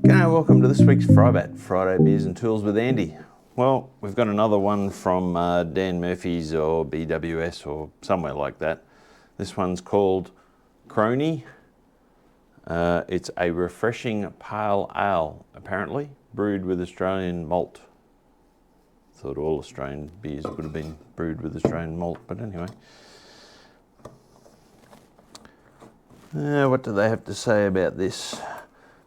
G'day, welcome to this week's FriBaT, Friday Beers and Tools with Andy. Well, we've got another one from Dan Murphy's or BWS or somewhere like that. This one's called Crony. It's a refreshing pale ale, apparently, brewed with Australian malt. Thought all Australian beers would have been brewed with Australian malt, but anyway. What do they have to say about this?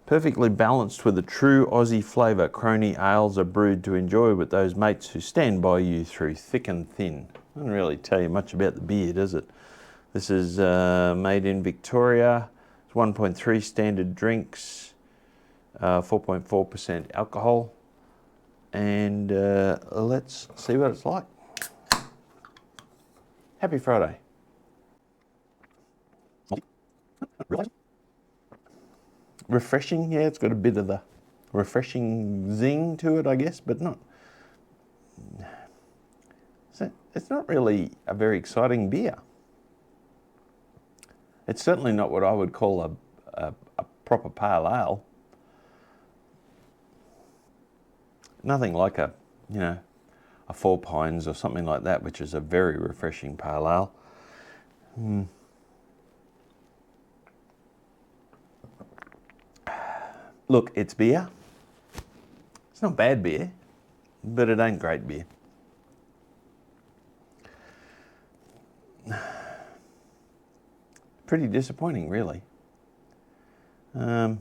Perfectly balanced with a true Aussie flavour, Crony ales are brewed to enjoy with those mates who stand by you through thick and thin. Doesn't really tell you much about the beer, does it? This is made in Victoria. It's 1.3 standard drinks, 4.4% alcohol, and let's see what it's like. Happy Friday. Refreshing, yeah, it's got a bit of the refreshing zing to it, I guess, but not. It's not really a very exciting beer. It's certainly not what I would call a proper pale ale. Nothing like a Four Pines or something like that, which is a very refreshing pale ale. Look, it's beer. It's not bad beer, but it ain't great beer. Pretty disappointing, really. Look,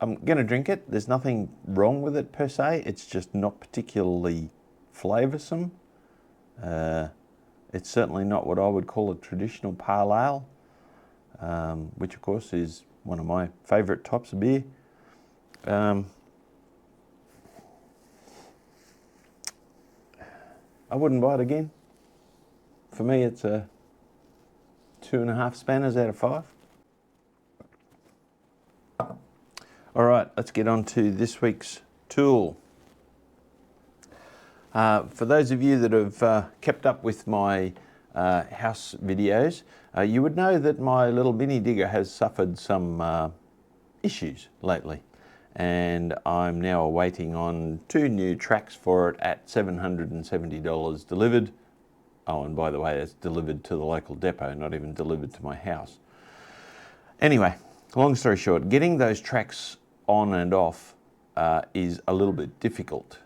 I'm going to drink it. There's nothing wrong with it per se. It's just not particularly flavoursome. It's certainly not what I would call a traditional pale ale, which of course is one of my favourite types of beer. I wouldn't buy it again. For me, it's a 2.5 spanners out of 5. All right, let's get on to this week's tool. For those of you that have kept up with my house videos, you would know that my little mini digger has suffered some issues lately, and I'm now awaiting on 2 new tracks for it at $770 delivered. Oh, and by the way, it's delivered to the local depot, not even delivered to my house. Anyway, long story short, getting those tracks on and off is a little bit difficult.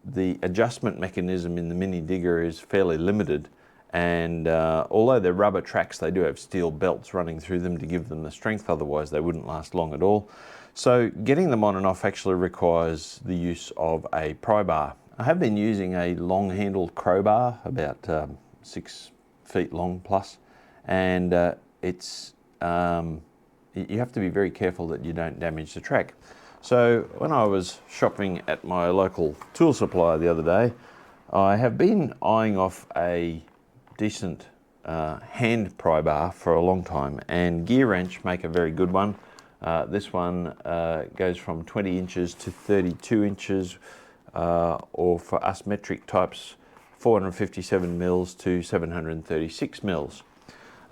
The adjustment mechanism in the mini digger is fairly limited, and although they're rubber tracks, they do have steel belts running through them to give them the strength, otherwise they wouldn't last long at all. So getting them on and off actually requires the use of a pry bar. I have been using a long-handled crowbar, about 6 feet long plus, and you have to be very careful that you don't damage the track. So when I was shopping at my local tool supplier the other day, I have been eyeing off a decent hand pry bar for a long time, and Gearwrench make a very good one. This one goes from 20 inches to 32 inches, or for us metric types, 457 mils to 736 mils.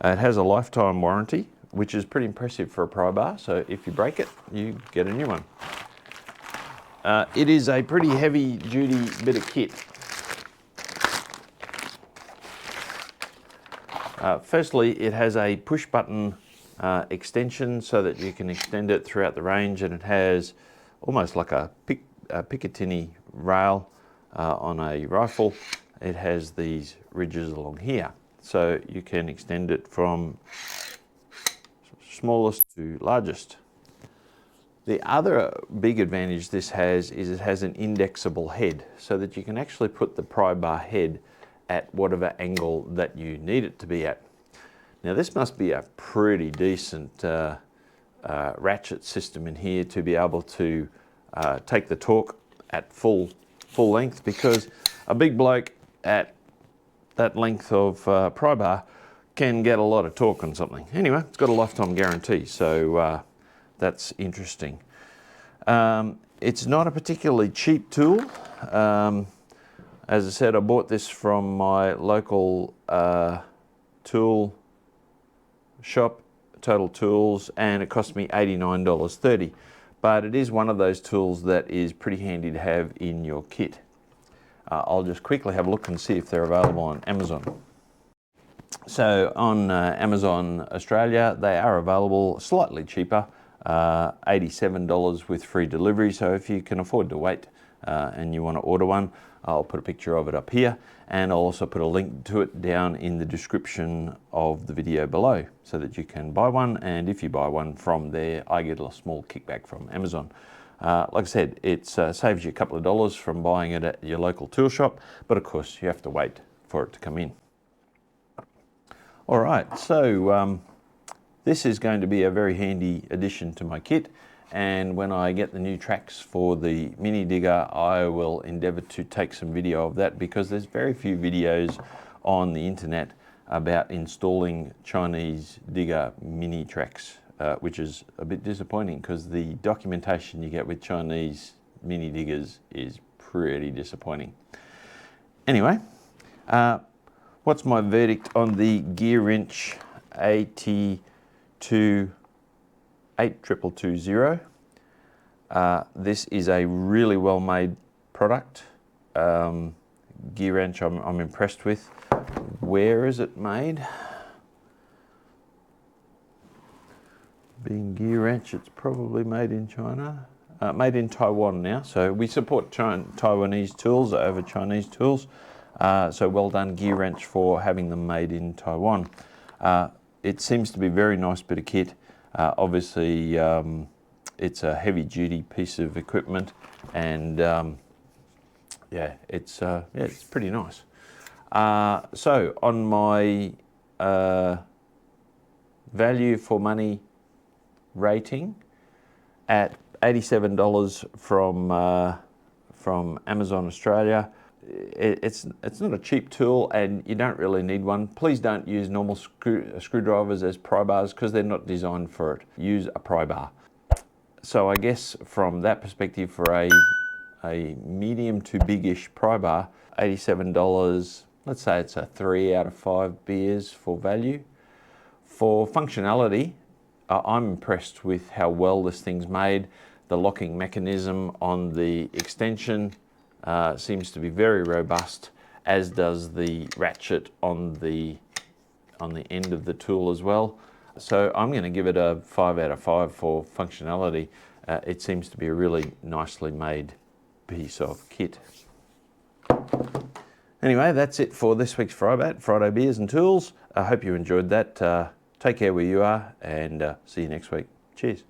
It has a lifetime warranty, which is pretty impressive for a pry bar, so if you break it, you get a new one. It is a pretty heavy duty bit of kit. Firstly, it has a push button extension so that you can extend it throughout the range, and it has almost like a Picatinny rail on a rifle. It has these ridges along here, so you can extend it from smallest to largest. The other big advantage this has is it has an indexable head, so that you can actually put the pry bar head at whatever angle that you need it to be at. Now this must be a pretty decent ratchet system in here to be able to take the torque at full length, because a big bloke at that length of pry bar can get a lot of torque on something. Anyway, it's got a lifetime guarantee, so that's interesting. It's not a particularly cheap tool. As I said, I bought this from my local tool shop total tools, and it cost me $89.30. But it is one of those tools that is pretty handy to have in your kit. I'll just quickly have a look and see if they're available on Amazon. So on Amazon Australia, they are available slightly cheaper, $87 with free delivery. So if you can afford to wait and you want to order one, I'll put a picture of it up here, and I'll also put a link to it down in the description of the video below so that you can buy one. And if you buy one from there, I get a small kickback from Amazon. Like I said, it saves you a couple of dollars from buying it at your local tool shop, but of course you have to wait for it to come in. All right, so this is going to be a very handy addition to my kit, and when I get the new tracks for the mini digger, I will endeavour to take some video of that, because there's very few videos on the internet about installing Chinese digger mini tracks, which is a bit disappointing, because the documentation you get with Chinese mini diggers is pretty disappointing. Anyway, what's my verdict on the Gearwrench AT28220? This is a really well made product. Gearwrench I'm impressed with. Where is it made? Being Gearwrench, it's probably made in China. Made in Taiwan now, so we support Taiwanese tools over Chinese tools. So well done Gearwrench for having them made in Taiwan. It seems to be a very nice bit of kit. Obviously it's a heavy duty piece of equipment, and yeah, it's pretty nice. So on my value for money rating, at $87 from Amazon Australia, it's not a cheap tool, and you don't really need one. Please don't use normal screwdrivers as pry bars, because they're not designed for it. Use a pry bar. So I guess from that perspective, for a medium to biggish pry bar, $87, let's say it's a 3 out of 5 beers for value. For functionality, I'm impressed with how well this thing's made. The locking mechanism on the extension seems to be very robust, as does the ratchet on the end of the tool as well. So I'm going to give it a 5 out of 5 for functionality. It seems to be a really nicely made piece of kit. Anyway, that's it for this week's FriBaT, Friday Beers and Tools. I hope you enjoyed that. Take care where you are, and see you next week. Cheers.